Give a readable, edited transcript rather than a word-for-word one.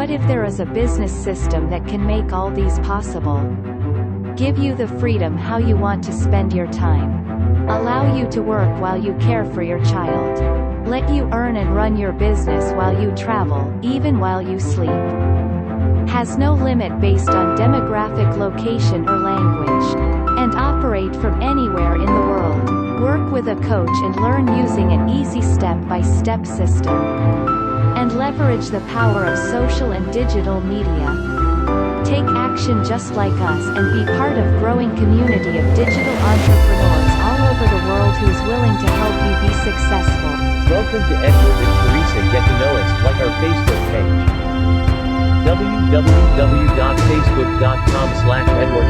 What if there is a business system that can make all these possible? Give you the freedom how you want to spend your time. Allow you to work while you care for your child. Let you earn and run your business while you travel, even while you sleep. Has no limit based on demographic, location or language. And operate from anywhere in the world. Work with a coach and learn using an easy step-by-step system. And leverage the power of social and digital media. Take action just like us and be part of growing community of digital entrepreneurs all over the world who's willing to help you be successful. Welcome to Edward and Teresa Get to Know Us. Like our Facebook page. www.facebook.com/edward